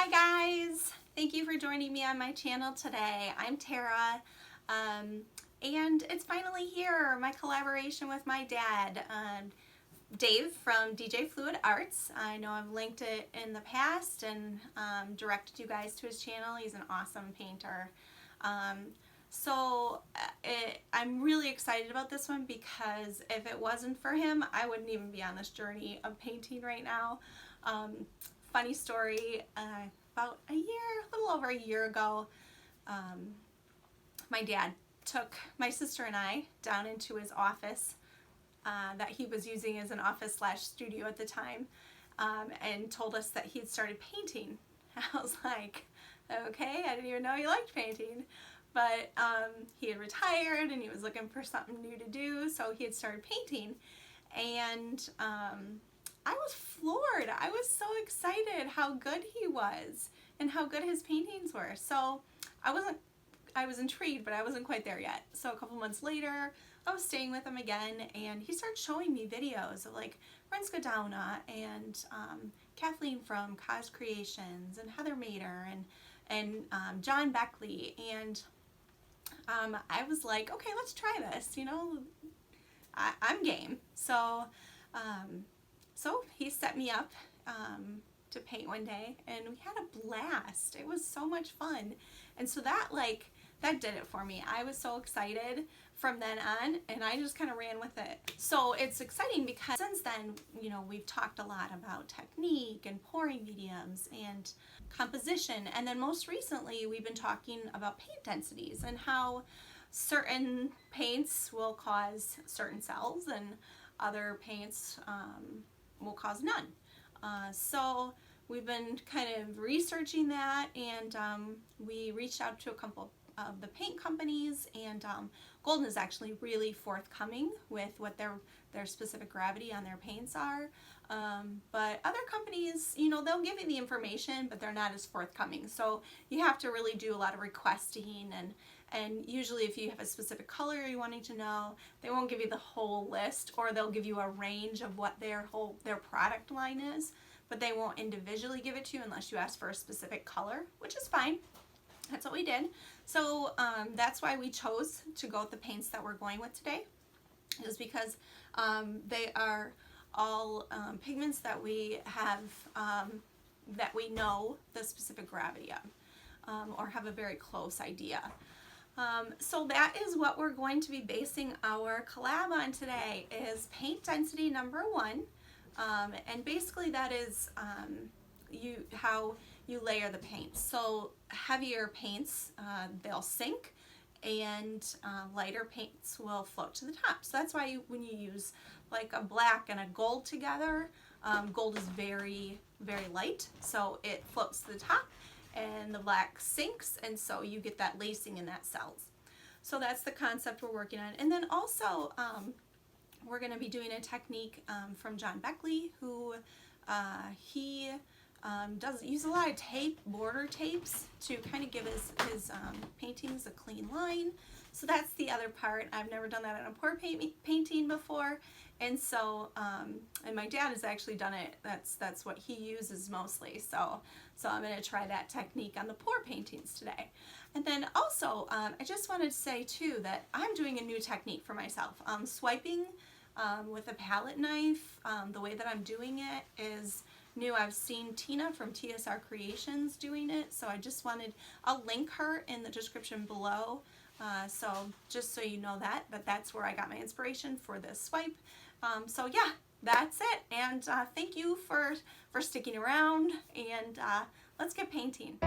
Hi guys! Thank you for joining me on my channel today. I'm Tara, and it's finally here, my collaboration with my dad, Dave from DJFluidartz. I know I've linked it in the past and directed you guys to his channel. He's an awesome painter. I'm really excited about this one because if it wasn't for him, I wouldn't even be on this journey of painting right now. Funny story, about a little over a year ago, my dad took my sister and I down into his office that he was using as an office / studio at the time, and told us that he'd started painting. I was like, okay, I didn't even know he liked painting. But he had retired and he was looking for something new to do, so he had started painting. And I was floored. I was so excited how good he was and how good his paintings were. So I was intrigued, but I wasn't quite there yet. So a couple months later, I was staying with him again, and he started showing me videos of like Renska Downa and Kathleen from TRR Creations and Heather Mader and John Beckley. And I was like, okay, let's try this, you know, I'm game. So he set me up to paint one day, and we had a blast. It was so much fun. And so that did it for me. I was so excited from then on, and I just kind of ran with it. So it's exciting because since then, you know, we've talked a lot about technique and pouring mediums and composition, and then most recently we've been talking about paint densities and how certain paints will cause certain cells and other paints will cause none. So we've been kind of researching that, and we reached out to a couple of the paint companies, and Golden is actually really forthcoming with what their specific gravity on their paints are. But other companies, you know, they'll give you the information, but they're not as forthcoming. So you have to really do a lot of requesting, and usually if you have a specific color you're wanting to know, they won't give you the whole list, or they'll give you a range of what their product line is, but they won't individually give it to you unless you ask for a specific color, which is fine. That's what we did. So that's why we chose to go with the paints that we're going with today, is because they are all pigments that we have, that we know the specific gravity of, or have a very close idea. So that is what we're going to be basing our collab on today, is paint density number 1. And basically that is how you layer the paints. So heavier paints, they'll sink, and lighter paints will float to the top. So that's why when you use like a black and a gold together, gold is very, very light, so it floats to the top, and the black sinks, and so you get that lacing in that cells. So that's the concept we're working on. And then also we're going to be doing a technique from John Beckley, who he does use a lot of border tapes to kind of give his paintings a clean line. So that's the other part. I've never done that on a pour painting before, and so and my dad has actually done it. That's what he uses mostly. So I'm going to try that technique on the pour paintings today. And then also I just wanted to say too that I'm doing a new technique for myself. Swiping with a palette knife, the way that I'm doing it is new. I've seen Tina from TRR Creations doing it, so I'll link her in the description below, so just so you know but that's where I got my inspiration for this swipe. So yeah, that's it, and thank you for sticking around, and let's get painting.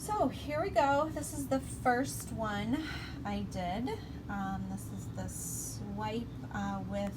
So here we go. This is the first one I did. This is the swipe with,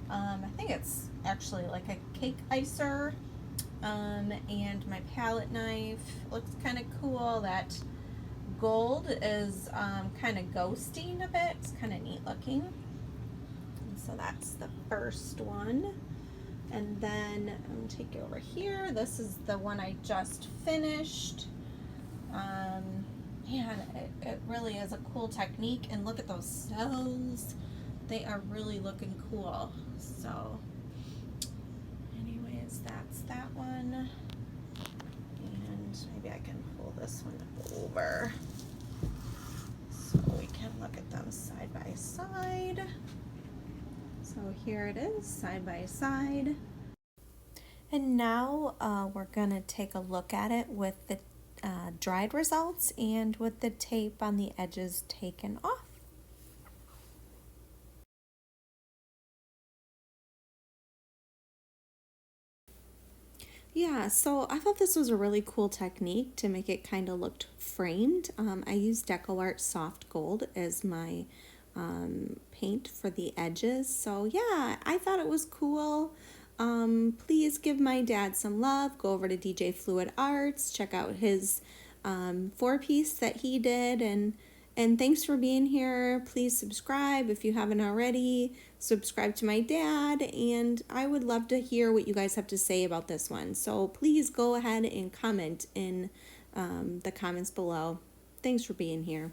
I think it's actually like a cake icer, and my palette knife. Looks kind of cool. That gold is kind of ghosting a bit. It's kind of neat looking. And so that's the first one. And then I'm going to take you over here. This is the one I just finished. Man, it really is a cool technique, and look at those cells. They are really looking cool. So anyways, that's that one. And maybe I can pull this one over so we can look at them side by side. So here it is, side by side. And now we're gonna take a look at it with the dried results and with the tape on the edges taken off. Yeah, so I thought this was a really cool technique to make it kind of look framed. I used DecoArt Soft Gold as my paint for the edges. So yeah, I thought it was cool. Please give my dad some love. Go over to DJFluidartz, check out his 4-piece that he did, and thanks for being here. Please subscribe if you haven't already. Subscribe to my dad, and I would love to hear what you guys have to say about this one. So please go ahead and comment in the comments below. Thanks for being here.